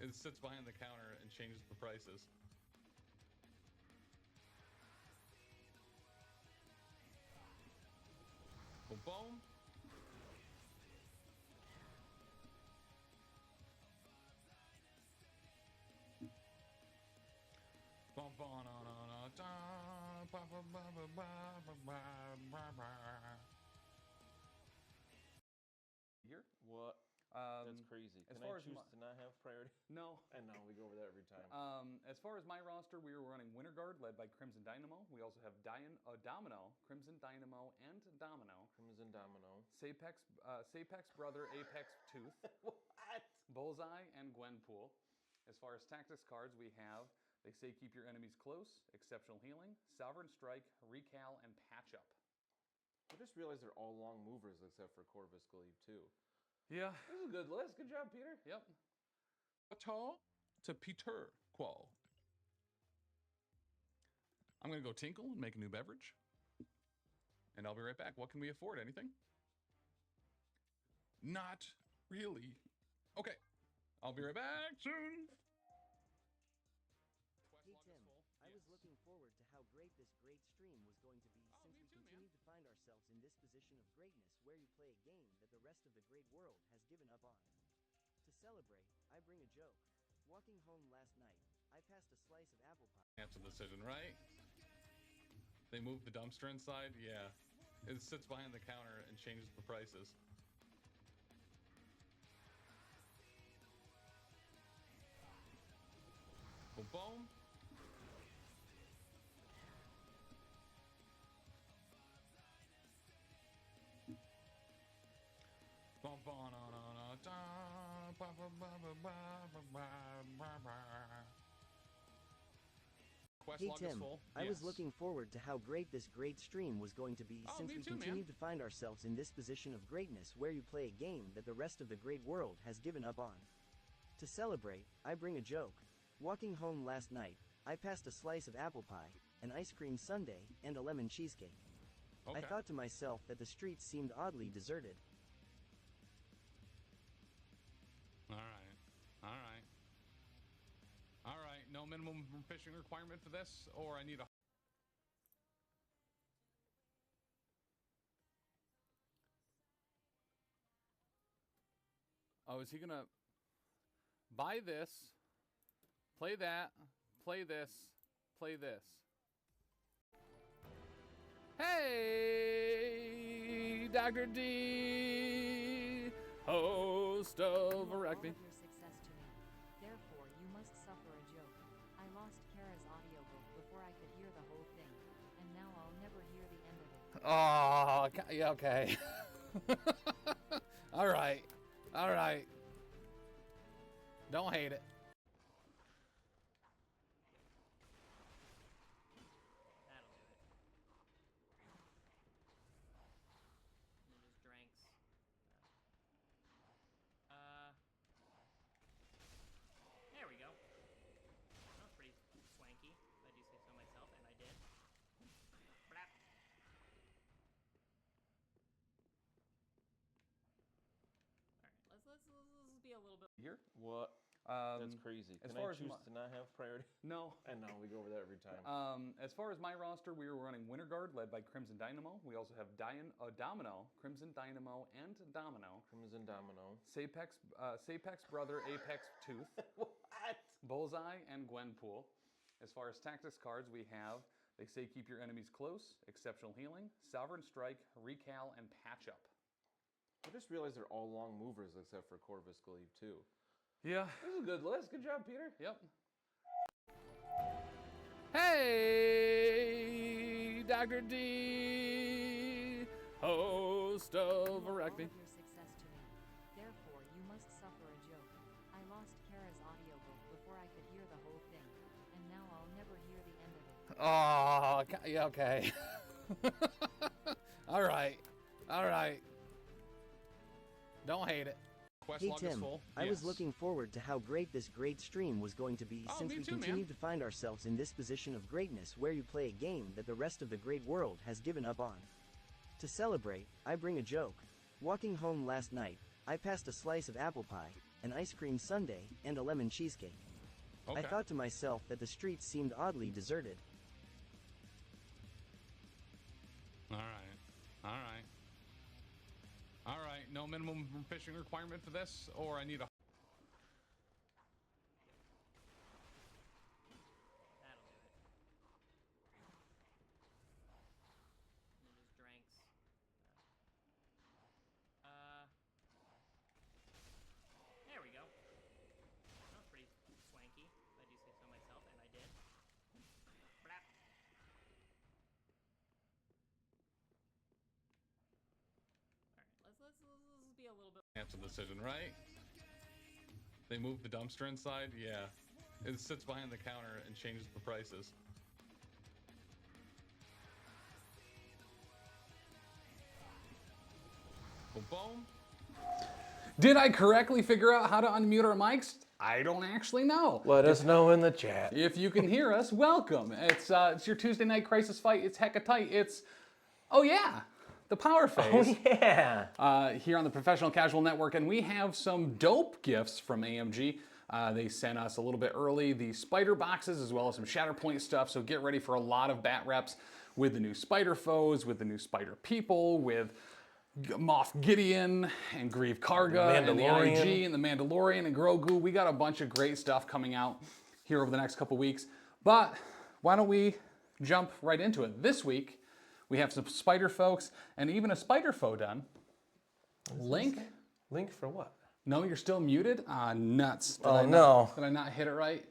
It sits behind the counter and changes the prices. Boom, boom. Here? What? That's crazy. As Can far I as choose to not have priority? No. I know, we go over that every time. As far as my roster, we were running Winter Guard led by Crimson Dynamo. We also have Domino, Crimson Dynamo, and Domino. Crimson Domino. Sapex Brother, Apex Tooth. What? Bullseye, and Gwenpool. As far as tactics cards, we have They Say Keep Your Enemies Close, Exceptional Healing, Sovereign Strike, Recal, and Patch Up. I just realized they're all long movers except for Corvus Glaive too. Yeah. This is a good list. Good job, Peter. Yep. Tall to Peter Qual. I'm going to go tinkle and make a new beverage. And I'll be right back. What can we afford? Anything? Not really. Okay. I'll be right back soon. Hey Tim, I was looking forward to how great this great stream was going to be since we continue to find ourselves in this position of greatness where you play a game that the rest of the great world has given up on. To celebrate, I bring a joke. Walking home last night, I passed a slice of apple pie. Answer the decision, right? They moved the dumpster inside? Yeah. It sits behind the counter and changes the prices. Boom, boom. Hey Tim, I was looking forward to how great this great stream was going to be since we continue to find ourselves in this position of greatness where you play a game that the rest of the great world has given up on. To celebrate, I bring a joke. Walking home last night, I passed a slice of apple pie, an ice cream sundae, and a lemon cheesecake. Okay. I thought to myself that the streets seemed oddly deserted. All right. All right. All right. No minimum fishing requirement for this, or I need a... Oh, is he gonna buy this, play that, play this, play this? Hey, Dr. D, host of Erecting. Your success to me. Therefore, you must suffer a joke. I lost Kara's audiobook before I could hear the whole thing, and now I'll never hear the end of it. Oh, yeah, okay. All right. All right. Don't hate it. That'll do it. And just drinks. There we go. That was pretty swanky, if I do say so myself, and I did. Blap. Alright, let's be a little bit... Here? What? That's crazy. As Can far I as choose to not have priority? No. I know, we go over that every time. As far as my roster, we were running Winter Guard led by Crimson Dynamo. We also have Domino, Crimson Dynamo, and Domino. Crimson Domino. Sapex Brother, Apex Tooth. What? Bullseye, and Gwenpool. As far as tactics cards, we have They Say Keep Your Enemies Close, Exceptional Healing, Sovereign Strike, Recal, and Patch Up. I just realized they're all long movers except for Corvus Glaive too. Yeah. This is a good list. Good job, Peter. Yep. Hey, Dr. D, host of Erecting. Your success to me. Therefore, you must suffer a joke. I lost Kara's audiobook before I could hear the whole thing, and now I'll never hear the end of it. Oh, yeah, okay. All right. All right. Don't hate it. Hey Tim, I was looking forward to how great this great stream was going to be since we continue to find ourselves in this position of greatness where you play a game that the rest of the great world has given up on. To celebrate, I bring a joke. Walking home last night, I passed a slice of apple pie, an ice cream sundae, and a lemon cheesecake. Okay. I thought to myself that the streets seemed oddly deserted. All right. All right. All right. No minimum fishing requirement for this, or I need a. That'll do it. And just drinks. There we go. That was pretty swanky, if I do say so myself, and I did. Blap. Alright, let's be a little bit. Answer decision, right? They moved the dumpster inside? Yeah. It sits behind the counter and changes the prices. Boom, boom. Did I correctly figure out how to unmute our mics? I don't actually know. Let us know in the chat. If you can hear us, welcome. It's your Tuesday night crisis fight. It's hecka tight. It's, oh yeah, the power phase. Oh yeah. Here on the Professional Casual Network, and we have some dope gifts from AMG. They sent us a little bit early the spider boxes as well as some Shatterpoint stuff, so get ready for a lot of bat reps with the new spider foes, with the new spider people, with Moff Gideon and Grieve Karga and the IG and the Mandalorian and Grogu. We got a bunch of great stuff coming out here over the next couple weeks, but why don't we jump right into it? This week, we have some spider folks and even a spider foe done. Link? Link for what? No, you're still muted? Ah, nuts. Did I not hit it right?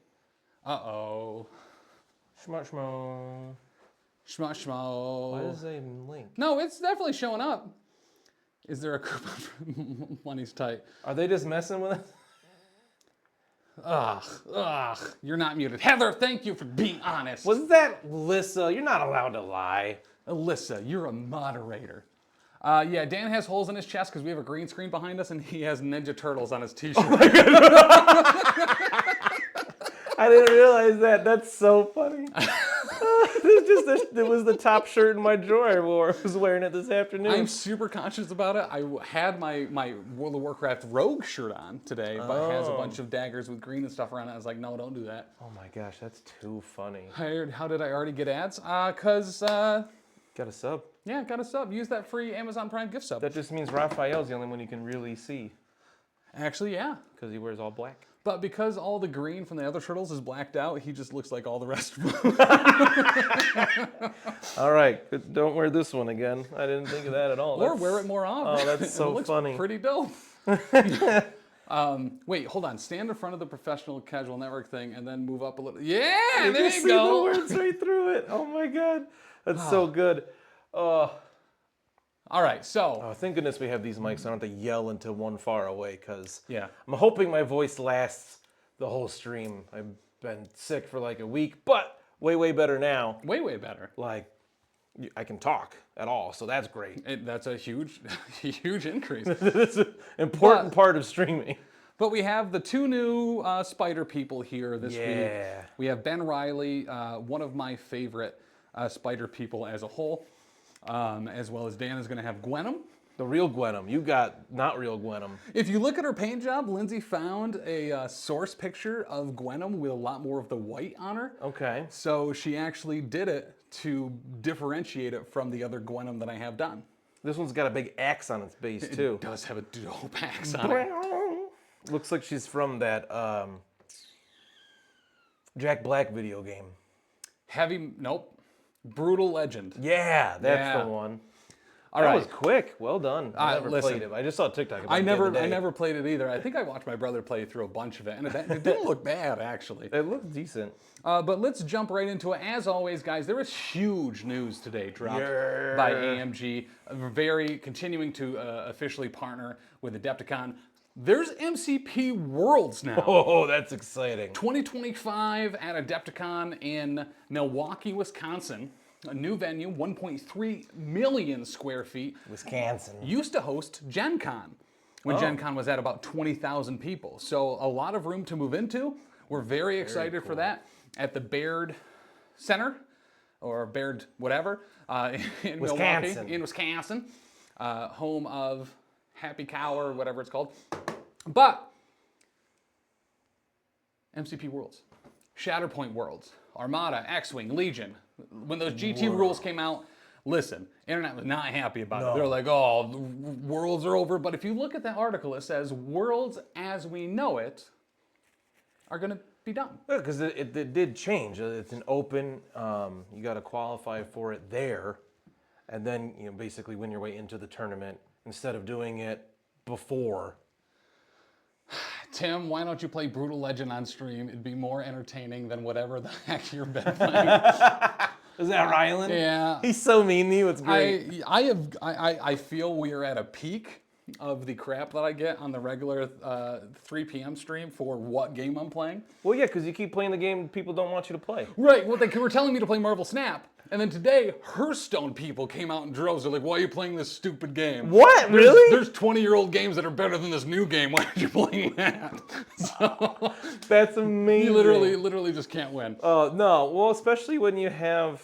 Uh-oh. Schmo schmo. Schmo schmo. Why does it link? No, it's definitely showing up. Is there a coupon? Money's tight. Are they just messing with us? Ugh, you're not muted. Heather, thank you for being honest. Was that Lissa? You're not allowed to lie. Alyssa, you're a moderator. Yeah, Dan has holes in his chest because we have a green screen behind us and he has Ninja Turtles on his t-shirt. I didn't realize that. That's so funny. It was the top shirt in my drawer I wore. I was wearing it this afternoon. I'm super conscious about it. I had my World of Warcraft Rogue shirt on today, but it has a bunch of daggers with green and stuff around it. I was like, no, don't do that. Oh my gosh, that's too funny. How did I already get ads? Because... Got a sub. Yeah, got a sub. Use that free Amazon Prime gift sub. That just means Raphael's the only one you can really see. Actually, yeah. Because he wears all black. But because all the green from the other turtles is blacked out, he just looks like all the rest of them. All right, don't wear this one again. I didn't think of that at all. Or wear it more often. Oh, that's so it looks funny. Pretty dope. Wait, hold on. Stand in front of the Professional Casual Network thing and then move up a little. Yeah, there you see go. The words right through it. Oh my God, that's so good. Oh. All right, so. Oh, thank goodness we have these mics. I don't have to yell into one far away because yeah. I'm hoping my voice lasts the whole stream. I've been sick for like a week, but way better now. Way better. Like, I can talk at all, so that's great. That's a huge increase. It's an important part of streaming. But we have the two new spider people here this week. We have Ben Riley, one of my favorite spider people as a whole, as well as Dan is going to have Gwenum. The real Gwenum. You got not real Gwenum. If you look at her paint job, Lindsay found a source picture of Gwenum with a lot more of the white on her. Okay. So she actually did it to differentiate it from the other Gwenum that I have done. This one's got a big axe on its base, too. It does have a dope axe on it. Looks like she's from that Jack Black video game. Nope. Brutal Legend. Yeah, that's the one. All right. That was quick. Well done. I never played it. I just saw TikTok about it. I never played it either. I think I watched my brother play through a bunch of it, and it didn't look bad, actually. It looked decent. But let's jump right into it. As always, guys, there is huge news today dropped by AMG. Continuing to officially partner with Adepticon. There's MCP Worlds now. Oh, that's exciting. 2025 at Adepticon in Milwaukee, Wisconsin. A new venue, 1.3 million square feet. Wisconsin. Used to host Gen Con when Gen Con was at about 20,000 people. So a lot of room to move into. We're very excited for that at the Baird Center, or Baird whatever, in Wisconsin. Milwaukee, in Wisconsin, home of Happy Cow or whatever it's called. But MCP Worlds, Shatterpoint Worlds, Armada, X-Wing, Legion. When those GT rules came out, listen, internet was not happy about it. They're like, oh, the Worlds are over. But if you look at that article, it says Worlds as we know it are going to be done. Yeah, because it did change. It's an open, you got to qualify for it there, and then basically win your way into the tournament instead of doing it before. Tim, why don't you play Brutal Legend on stream? It'd be more entertaining than whatever the heck you've been playing. Is that Rylan? Yeah. He's so mean to you. It's great. I feel we are at a peak of the crap that I get on the regular 3 p.m. stream for what game I'm playing. Well, yeah, because you keep playing the game people don't want you to play. Right. Well, they were telling me to play Marvel Snap. And then today, Hearthstone people came out in droves. They're like, why are you playing this stupid game? What? Really? There's 20-year-old games that are better than this new game. Why aren't you playing that? So, That's amazing. you literally just can't win. Oh, no. Well, especially when you have,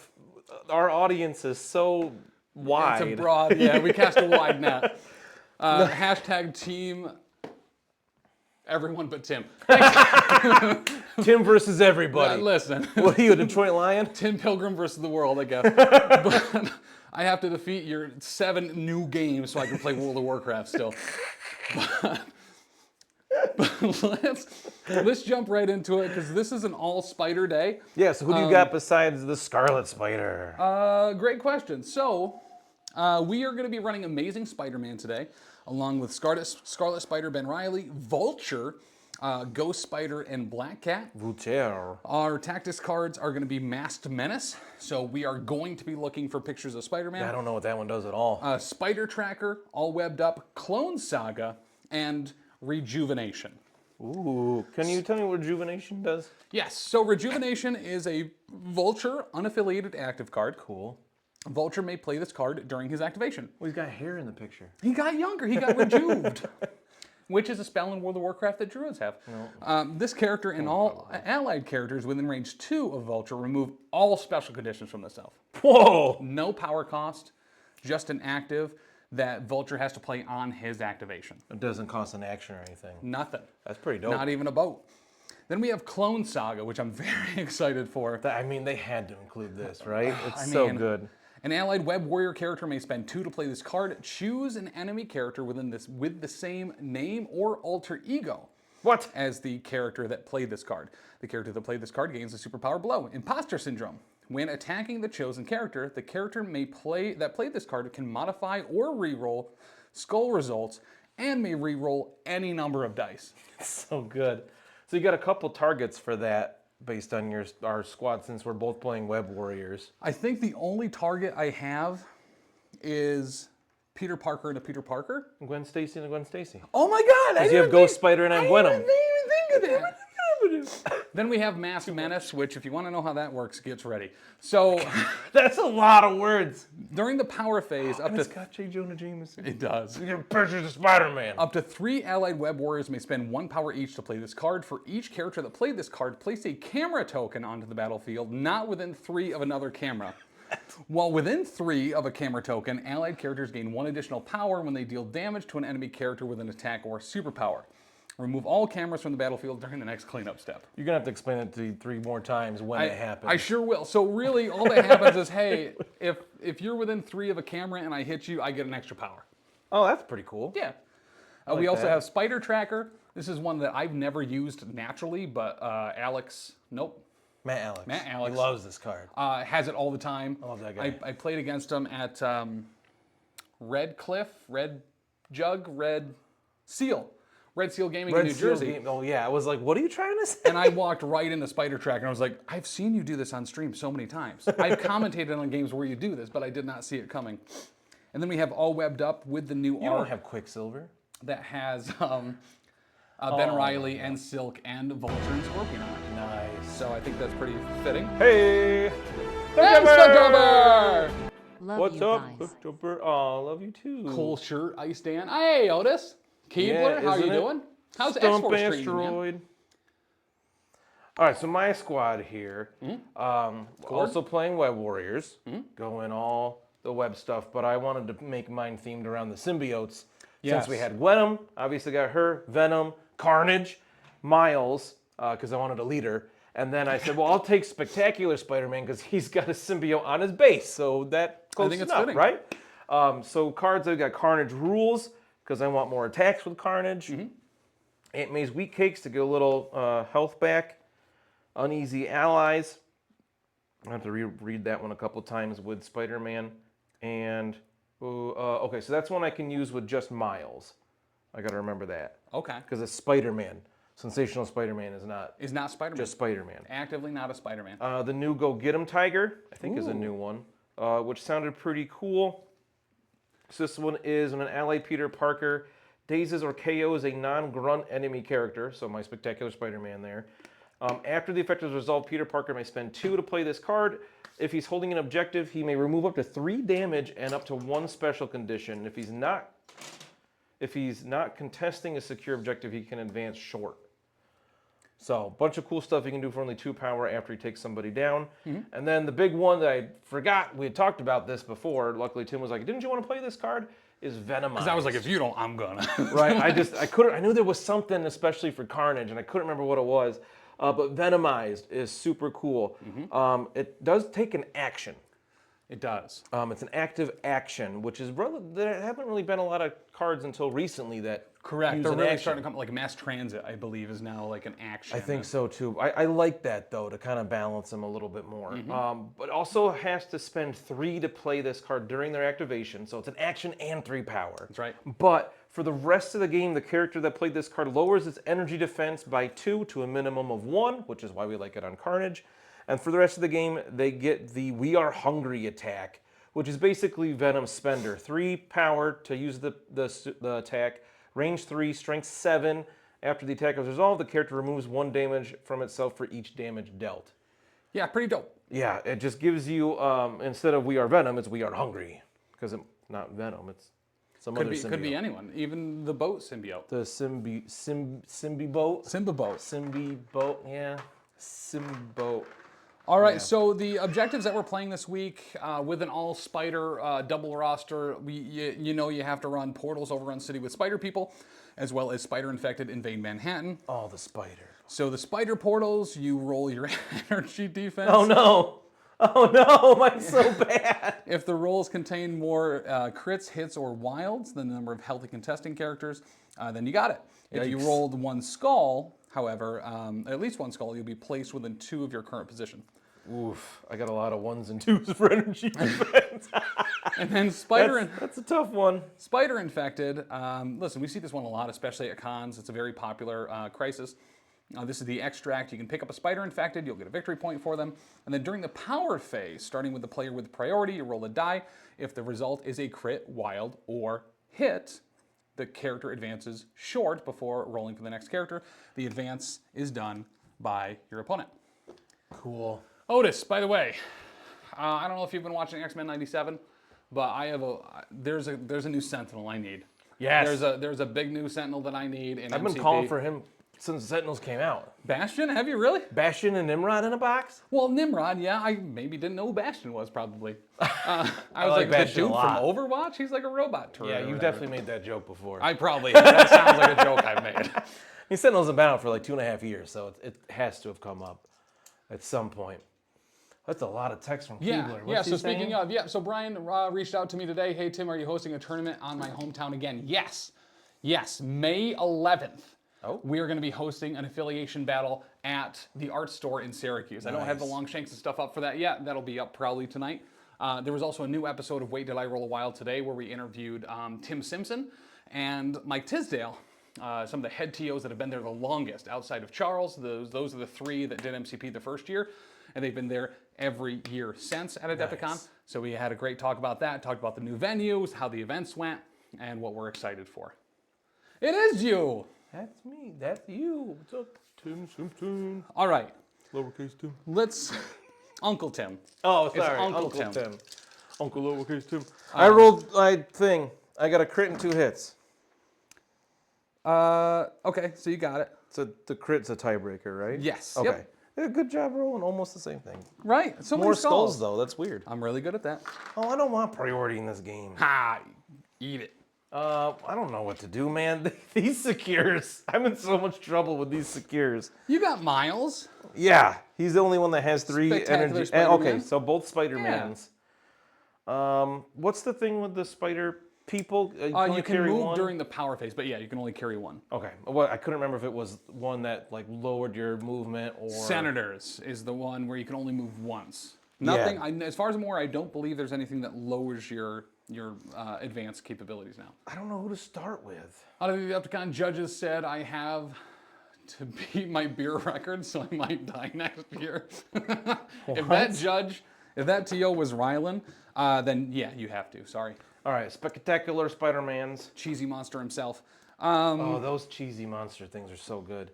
our audience is so wide. It's a broad, yeah, we cast a wide net. Hashtag team everyone but Tim. Tim versus everybody. Listen. What are you, a Detroit Lion? Tim Pilgrim versus the world, I guess. But I have to defeat your 7 new games so I can play World of Warcraft still. But let's jump right into it because this is an all spider day. Yeah, so who do you got besides the Scarlet Spider? Great question. So we are going to be running Amazing Spider-Man today, along with Scarlet Spider, Ben Reilly, Vulture, Ghost Spider, and Black Cat. Vulture. Our tactics cards are going to be Masked Menace, so we are going to be looking for pictures of Spider-Man. I don't know what that one does at all. Spider Tracker, All Webbed Up, Clone Saga, and Rejuvenation. Ooh, can you tell me what Rejuvenation does? Yes, so Rejuvenation is a Vulture unaffiliated active card. Cool. Vulture may play this card during his activation. Well, he's got hair in the picture. He got younger, he got rejuved, which is a spell in World of Warcraft that druids have. This character and all allied characters within range 2 of Vulture remove all special conditions from this elf. Whoa! No power cost, just an active that Vulture has to play on his activation. It doesn't cost an action or anything. Nothing. That's pretty dope. Not even a boat. Then we have Clone Saga, which I'm very excited for. I mean, they had to include this, right? It's I so mean, good. An allied web warrior character may spend 2 to play this card. Choose an enemy character with the same name or alter ego. What? As the character that played this card. The character that played this card gains a superpower blow. Imposter Syndrome. When attacking the chosen character, the character that played this card can modify or reroll skull results and may reroll any number of dice. So good. So you got a couple targets for that based on our squad since we're both playing Web Warriors. I think the only target I have is Peter Parker and a Peter Parker. Gwen Stacy and a Gwen Stacy. Oh my God! Because you have Ghost Spider and I'm Gwenum. I didn't even think of that. Then we have Masked Menace, which if you want to know how that works, gets ready. So That's a lot of words. during the power phase, up to It's got J. Jonah Jameson. it does. You can picture the Spider-Man. Up to 3 allied web warriors may spend 1 power each to play this card. For each character that played this card, place a camera token onto the battlefield, not within 3 of another camera. While within 3 of a camera token, allied characters gain 1 additional power when they deal damage to an enemy character with an attack or superpower. Remove all cameras from the battlefield during the next cleanup step. You're going to have to explain it to you 3 more times when it happens. I sure will. So really, all that happens is, hey, if you're within 3 of a camera and I hit you, I get an extra power. Oh, that's pretty cool. Yeah. like We also that. have Spider Tracker. This is one that I've never used naturally, but Matt Alex. Alex. He loves this card. Has it all the time. I love that guy. I played against him at Red Seal Gaming in New Jersey. Oh, yeah. I was like, what are you trying to say? And I walked right into Spider Tracker and I was like, I've seen you do this on stream so many times. I've commentated on games where you do this, but I did not see it coming. And then we have All Webbed Up with the new You don't art have Quicksilver. that has Ben Reilly and Silk and Vulture and Scorpion on it. Nice. So I think that's pretty fitting. Hey! Hey, Stucktober! Love What's you up, guys. Stucktober? Oh, love you too. Cool shirt, Ice Dan. Hey, Otis. Keebler, how isn't you it? doing? How's Stump X-Force treating you, man? Asteroid. All right, so my squad here, also playing Web Warriors, going all the web stuff, but I wanted to make mine themed around the symbiotes. Yes. Since we had Gwenum, obviously got her, Venom, Carnage, Miles, because I wanted a leader. And then I said, well, I'll take Spectacular Spider-Man because he's got a symbiote on his base. So that close think it's enough, fitting. right? So cards, I've got Carnage Rules because I want more attacks with Carnage. Aunt May's Wheat Cakes to get a little health back. Uneasy Allies. I have to reread that one a couple times with Spider-Man. And, okay, so that's one I can use with just Miles. I got to remember that. Okay. Because it's Spider-Man. Sensational Spider-Man is not Spider-Man. just Spider-Man. Actively not a Spider-Man. The new Go Get 'Em Tiger, I think, is a new one, which sounded pretty cool. So this one is when an ally Peter Parker dazes or KOs a non-grunt enemy character, so my Spectacular Spider-Man there. After the effect is resolved, Peter Parker may spend 2 to play this card. If he's holding an objective, he may remove up to 3 damage and up to 1 special condition. If he's not contesting a secure objective, he can advance short. So, a bunch of cool stuff he can do for only 2 power after he takes somebody down. And then the big one that I forgot, we had talked about this before. Luckily, Tim was like, didn't you want to play this card? Is Venomized. Because I was like, if you don't, I'm gonna. Right, I knew there was something especially for Carnage, and I couldn't remember what it was. But Venomized is super cool. It does take an action. It does. It's an active action, which is there haven't really been a lot of cards until recently that Correct. use They're an really action. starting to come, like Mass Transit, I believe, is now like an action. I think so too. I like that though, to kind of balance them a little bit more. But also has to spend 3 to play this card during their activation, so it's an action and 3 power. That's right. But for the rest of the game, the character that played this card lowers its energy defense by 2 to a minimum of 1, which is why we like it on Carnage. And for the rest of the game, they get the We Are Hungry attack, which is basically Venom Spender. 3 power to use the attack, range 3, strength 7. After the attack is resolved, the character removes 1 damage from itself for each damage dealt. Yeah, pretty dope. Yeah, it just gives you, instead of We Are Venom, it's We Are Hungry. Because it's not Venom, it's some other symbiote. Could be anyone, even the boat symbiote. The Symbibote? Symbibote. Symbibote, yeah. Symbibote. All right, so the objectives that we're playing this week with an all-spider double roster, you know you have to run Portals Overrun City with spider people, as well as Spider-Infected Invade Manhattan. Oh, the spider. So the spider portals, you roll your energy defense. Oh, no. Oh, no, mine's so bad. If the rolls contain more crits, hits, or wilds than the number of healthy contesting characters, then you got it. If you rolled 1 skull, however, at least 1 skull, you'll be placed within 2 of your current position. Oof, I got a lot of 1s and 2s for energy defense. And then That's a tough one. Spider Infected, listen, we see this one a lot, especially at cons. It's a very popular crisis. This is the extract. You can pick up a Spider Infected, you'll get a victory point for them. And then during the power phase, starting with the player with priority, you roll a die. If the result is a crit, wild, or hit, the character advances short before rolling for the next character. The advance is done by your opponent. Cool. Otis, by the way, I don't know if you've been watching X-Men '97, but I have there's a new Sentinel I need. Yes. There's a big new Sentinel that I need in I've been MCP. calling for him since Sentinels came out. Bastion. Have you really? Bastion and Nimrod in a box? Well, Nimrod, yeah, I maybe didn't know who Bastion was, probably. I was like like, the Bastion a dude from lot. Overwatch? He's like a robot turret. Yeah, or you've whatever. definitely made that joke before. I probably have. That sounds like a joke I've made. I mean, Sentinels have been out for like 2.5 years, so it has to have come up at some point. That's a lot of text from Keebler. What's So he saying? speaking of, so Brian reached out to me today. Hey, Tim, are you hosting a tournament on my hometown again? Yes, May 11th. Oh. We are going to be hosting an affiliation battle at the art store in Syracuse. I don't have the Longshanks and stuff up for that yet. That'll be up probably tonight. There was also a new episode of Wait Did I Roll a Wild today where we interviewed Tim Simpson and Mike Tisdale, some of the head TOs that have been there the longest outside of Charles. Those are the 3 that did MCP the first year, and they've been there every year since at Adepticon. So we had a great talk about that, talked about the new venues, how the events went, and what we're excited for. It is you! That's me. That's you. What's up, Tim Simpson? All right, Lowercase Tim. let's... Uncle Tim. Oh, It's sorry. Uncle Tim. Uncle Lowercase Tim. I rolled my thing. I got a crit and 2 hits. Okay, so you got it. So the crit's a tiebreaker, right? Yes. Okay. Yep. Yeah, good job rolling almost the same thing. Right, so More many skulls, though. That's weird. I'm really good at that. Oh, I don't want priority in this game. Ha! Eat it. I don't know what to do, man. These secures. I'm in so much trouble with these secures. You got Miles. Yeah, he's the only one that has 3 Spectacular energy. Spider-Man. Okay, so both Spider-Mans. What's the thing with the spider people? You can carry move one? during the power phase, but yeah, you can only carry one. Okay, well, I couldn't remember if it was one that like lowered your movement or... Senators is the one where you can only move once. Yeah. Nothing. As far as I'm aware, I don't believe there's anything that lowers your advanced capabilities now. I don't know who to start with. Out of the Decepticon judges said I have to beat my beer record, so I might die next year. If that TO was Rylan, then yeah, you have to. Sorry. All right, Spectacular Spider-Mans. Cheesy monster himself. Oh, those cheesy monster things are so good.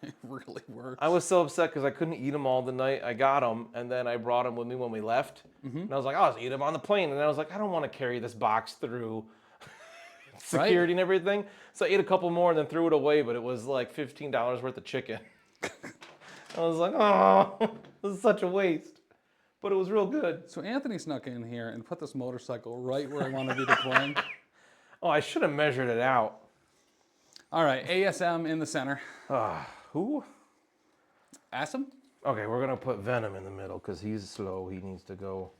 They really were. I was so upset because I couldn't eat them all the night. I got them, and then I brought them with me when we left. And I was like, I'll just eat them on the plane. And I was like, I don't want to carry this box through security and everything. So I ate a couple more and then threw it away, but it was like $15 worth of chicken. I was like, oh, this is such a waste. But it was real good. So Anthony snuck in here and put this motorcycle right where I want to be deploying. Oh, I should have measured it out. All right, ASM in the center. Who? ASM? Okay, we're gonna put Venom in the middle because he's slow. He needs to go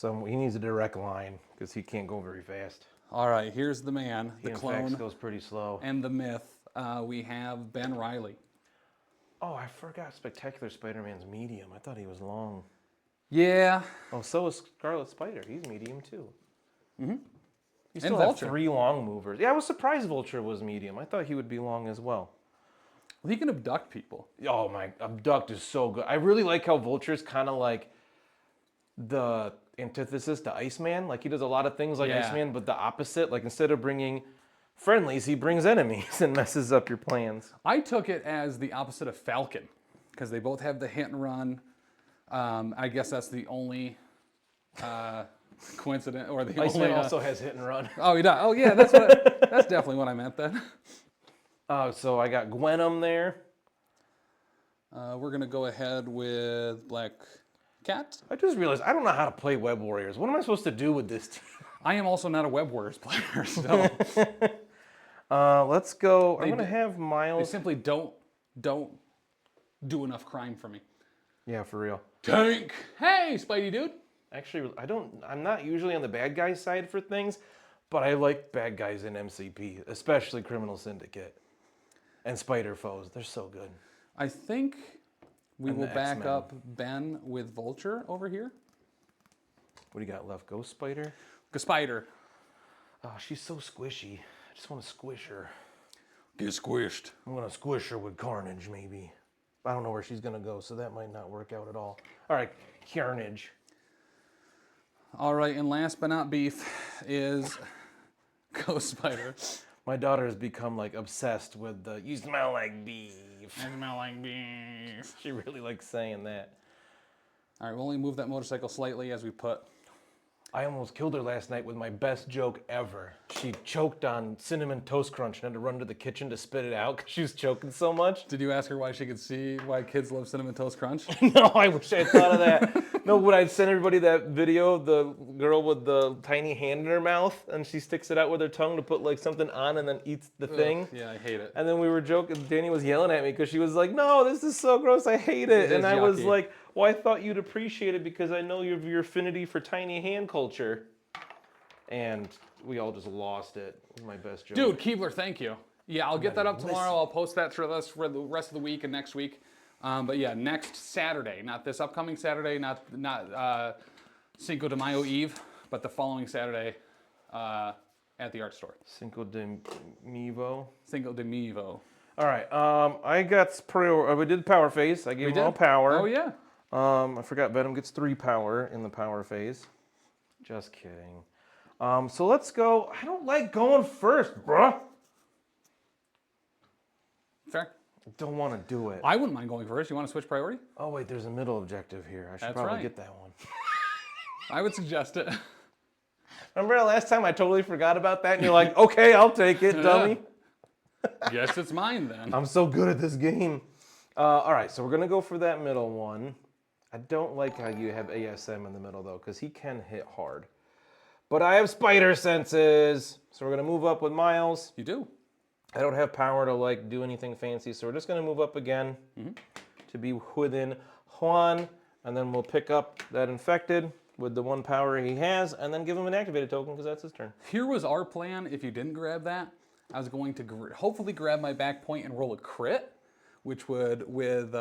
he needs a direct line because he can't go very fast. All right, here's the man, He the in clone, fact goes pretty slow. and the myth. We have Ben Reilly. Oh, I forgot Spectacular Spider-Man's medium. I thought he was long. Yeah. Oh, so is Scarlet Spider. He's medium too. You And still have Vulture. 3 long movers. Yeah, I was surprised Vulture was medium. I thought he would be long as well. Well, he can abduct people. Oh my, Abduct is so good. I really like how Vulture's kind of like the antithesis to Iceman. Like he does a lot of things like Yeah. Iceman, but the opposite. Like instead of bringing friendlies, he brings enemies and messes up your plans. I took it as the opposite of Falcon because they both have the hit and run. I guess that's the only coincidence, or the Iceman only. also has hit and run. Oh, he does. Oh, yeah. That's definitely what I meant then. So I got Gwenom there. We're gonna go ahead with Black Cat. I just realized I don't know how to play Web Warriors. What am I supposed to do with this team? I am also not a Web Warriors player, so Let's go. I'm They gonna d- have they Miles. simply don't do enough crime for me. Yeah, for real. Tank. Hey, Spidey dude. Actually, I'm not usually on the bad guy side for things, but I like bad guys in MCP, especially Criminal Syndicate and Spider Foes. They're so good. I think we And will the back X-Men. up Ben with Vulture over here. What do you got left? Ghost Spider? Spider. Oh, she's so squishy. I just want to squish her. Get squished. I'm gonna squish her with Carnage, maybe. I don't know where she's gonna go, so that might not work out at all. All right, Carnage. All right, and last but not beef is Ghost Spider. My daughter has become like obsessed with the "you smell like beef." I smell like beef. She really likes saying that. All right, we'll only move that motorcycle slightly as we put. I almost killed her last night with my best joke ever. She choked on Cinnamon Toast Crunch and had to run to the kitchen to spit it out because she was choking so much. Did you ask her why she could see why kids love Cinnamon Toast Crunch? No, I wish I had thought of that. No, when I sent everybody that video of the girl with the tiny hand in her mouth and she sticks it out with her tongue to put like something on and then eats the thing. Ugh, yeah, I hate it. And then we were joking. Danny was yelling at me because she was like, "No, this is so gross. I hate it." It And is I was yucky. like, "Well, I thought you'd appreciate it because I know your affinity for tiny hand culture." And we all just lost it. It was my best joke. Dude, Keebler, thank you. Yeah, I'll get that up tomorrow. I'll post that for the rest of the week and next week. But yeah, next Saturday, not this upcoming Saturday, not Cinco de Mayo Eve, but the following Saturday at the art store. Cinco de Mevo. Cinco de Mayo. All right. I got we did power phase. I gave them all did? power. Oh yeah. I forgot Venom gets 3 power in the power phase. Just kidding. So let's go. I don't like going first, bruh. Fair. I don't want to do it. I wouldn't mind going first. You want to switch priority? Oh wait, there's a middle objective here. I should That's probably right. get that one. I would suggest it. Remember last time I totally forgot about that and you're like, okay, I'll take it, dummy. Guess it's mine then. I'm so good at this game. All right, so we're going to go for that middle one. I don't like how you have ASM in the middle though, because he can hit hard. But I have spider senses. So we're going to move up with Miles. You do. I don't have power to like do anything fancy, so we're just going to move up again to be within Juan, and then we'll pick up that infected with the 1 power he has, and then give him an activated token because that's his turn. Here was our plan. If you didn't grab that, I was going to hopefully grab my back point and roll a crit, which would, with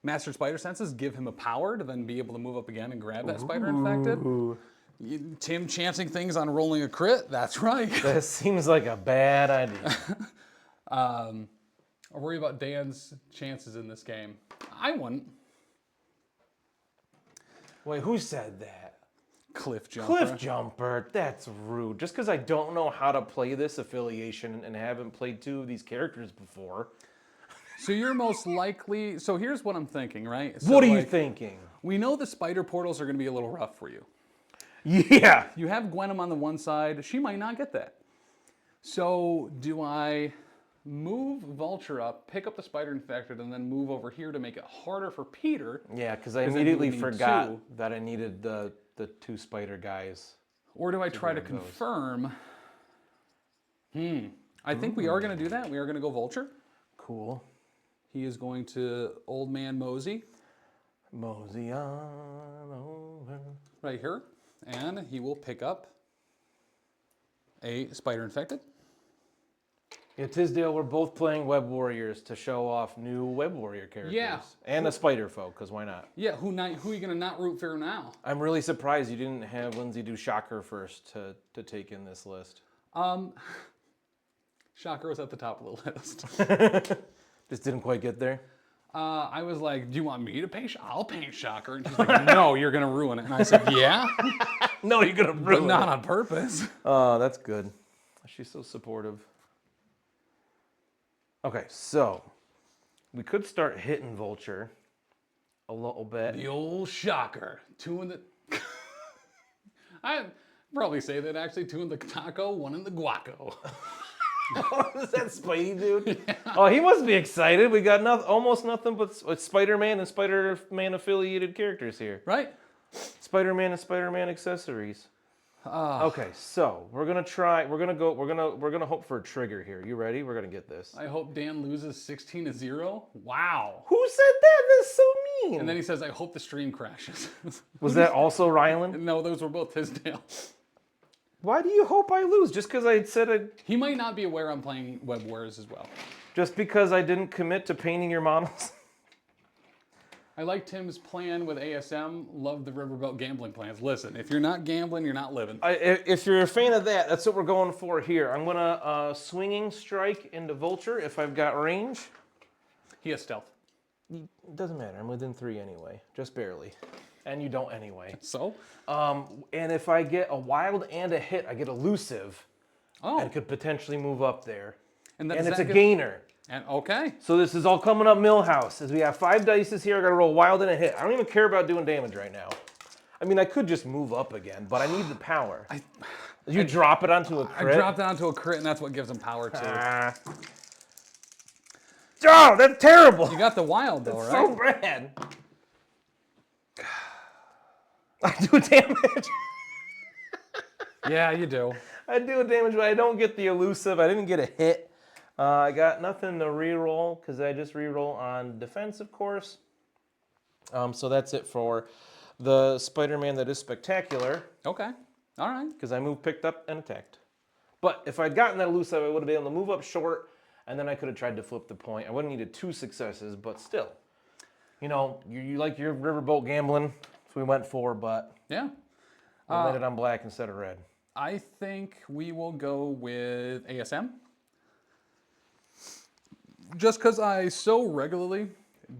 Master Spider Senses, give him a power to then be able to move up again and grab that spider infected. Tim chancing things on rolling a crit, that's right. That seems like a bad idea. I worry about Dan's chances in this game. I wouldn't. Wait, who said that? Cliff Jumper. Cliff Jumper, that's rude. Just because I don't know how to play this affiliation and haven't played 2 of these characters before. So you're most likely, so here's what I'm thinking, right? So What are you thinking? We know the spider portals are going to be a little rough for you. Yeah. You have Gwenom on the one side. She might not get that. So do I move Vulture up, pick up the spider infected, and then move over here to make it harder for Peter? Yeah, because I 'Cause then immediately you would need forgot 2. that I needed the 2 spider guys. Or do I try to grab those. confirm? I think we are going to do that. We are going to go Vulture. Cool. He is going to Old Man Mosey Mosey on over. right here. And he will pick up a spider infected. Yeah, Tisdale, we're both playing Web Warriors to show off new Web Warrior characters. Yeah. And a spider foe, because why not? Yeah, who are you going to not root for now? I'm really surprised you didn't have Lindsay do Shocker first to take in this list. Shocker was at the top of the list. Just didn't quite get there. I was like, do you want me to paint? I'll paint Shocker. And she's like, no, you're going to ruin it. And I said, yeah, No, you're gonna but ruin not it. on purpose. Oh, that's good. She's so supportive. Okay, so we could start hitting Vulture a little bit. The old Shocker. 2 in the... I'd probably say that actually. 2 in the taco, 1 in the guaco. Is that Spidey dude? Yeah. Oh, he must be excited. We got almost nothing but Spider-Man and Spider-Man affiliated characters here. Right? Spider-Man and Spider-Man accessories. Okay, so we're gonna try. We're gonna hope for a trigger here. You ready? We're gonna get this. I hope Dan loses 16-0. Wow. Who said that? That's so mean. And then he says, I hope the stream crashes. Was that also Rylan? No, those were both Tisdale. Why do you hope I lose? Just because I said I. He might not be aware I'm playing Web Warriors as well. Just because I didn't commit to painting your models. I like Tim's plan with ASM. Love the Riverboat gambling plans. Listen, if you're not gambling, you're not living. If you're a fan of that, that's what we're going for here. I'm gonna swinging strike into Vulture if I've got range. He has stealth. It doesn't matter. I'm within 3 anyway, just barely, and you don't anyway. So? And if I get a wild and a hit, I get elusive, Oh. and could potentially move up there. And, And it's a gainer. And okay. So this is all coming up Millhouse. As we have 5 dice here, I gotta roll wild and a hit. I don't even care about doing damage right now. I mean, I could just move up again, but I need the power. You drop it onto a crit? I dropped it onto a crit, and that's what gives him power too. Oh, that's terrible. You got the wild though, right? So bad. I do damage. Yeah, you do. I do damage, but I don't get the elusive. I didn't get a hit. I got nothing to reroll because I just reroll on defense, of course. So that's it for the Spider-Man that is spectacular Okay. All right. because I moved, picked up, and attacked. But if I'd gotten that elusive, I would have been able to move up short, and then I could have tried to flip the point. I would have needed 2 successes, but still. You know, you like your riverboat gambling, so we went for, but Yeah. we landed on black instead of red. I think we will go with ASM. Just because I so regularly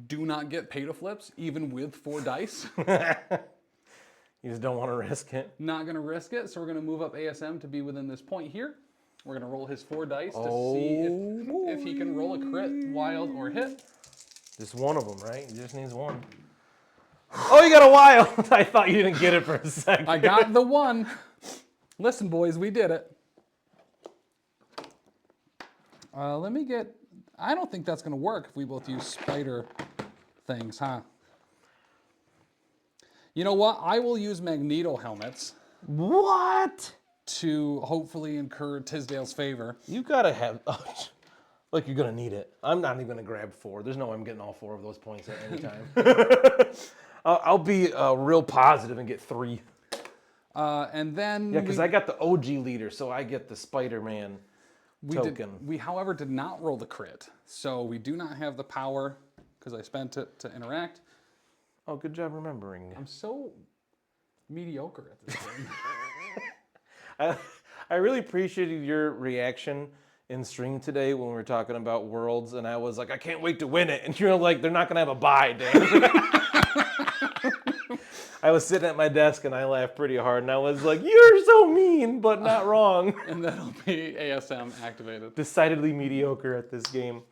do not get pay-to-flips, even with 4 dice. You just don't want to risk it. Not going to risk it, so we're going to move up ASM to be within this point here. We're going to roll his 4 dice to see if he can roll a crit, wild, or hit. Just one of them, right? He just needs 1. Oh, you got a wild! I thought you didn't get it for a second. I got the 1. Listen, boys, we did it. Let me get... I don't think that's going to work if we both use spider things, huh? You know what? I will use Magneto helmets. What? to hopefully incur Tisdale's favor. You gotta have. Like you're gonna need it. I'm not even gonna grab 4. There's no way I'm getting all 4 of those points at any time. I'll be real positive and get 3. And then Yeah, because I got the OG leader, so I get the Spider-Man token. we, however, did not roll the crit. So we do not have the power because I spent it to interact. Oh, good job remembering. I'm so mediocre at this game. I really appreciated your reaction in stream today when we were talking about Worlds, and I was like, I can't wait to win it. And you're like, they're not gonna have a bye, Dan. I was sitting at my desk and I laughed pretty hard, and I was like, you're so mean, but not wrong. And that'll be ASM activated. Decidedly mediocre at this game.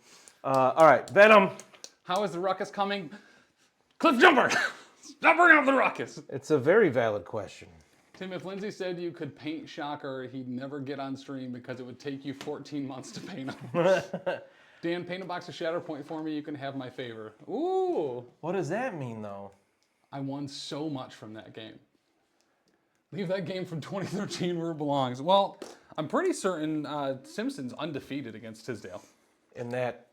All right, Venom. How is the ruckus coming? Cliff Jumper! Stop bringing up the ruckus! It's a very valid question. Tim, if Lindsay said you could paint Shocker, he'd never get on stream because it would take you 14 months to paint him. Dan, paint a box of Shatterpoint for me. You can have my favor. Ooh! What does that mean, though? I won so much from that game. Leave that game from 2013 where it belongs. Well, I'm pretty certain Simpson's undefeated against Tisdale In that.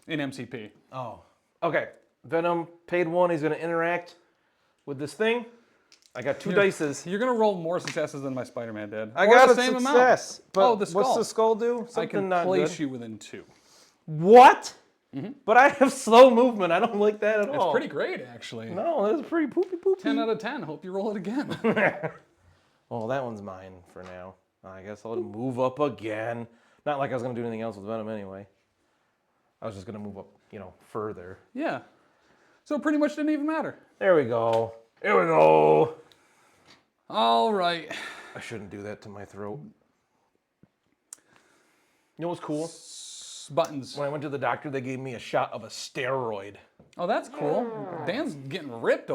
in MCP. Oh. Okay. Venom paid 1. He's going to interact with this thing. I got 2 dices. You're going to roll more successes than my Spider-Man did. I Or got the a same success. amount. But Oh, the skull. what's the skull do? Something I can not place good. you within 2. What? But I have slow movement. I don't like that at It's all. pretty great, actually. No, that's pretty poopy. 10 out of 10. Hope you roll it again. Well, that one's mine for now. I guess I'll move up again. Not like I was going to do anything else with Venom anyway. I was just going to move up, further. Yeah. So it pretty much didn't even matter. There we go. There we go. All right. I shouldn't do that to my throat. You know what's cool? Buttons. When I went to the doctor, they gave me a shot of a steroid. Oh, that's cool. Dan's getting ripped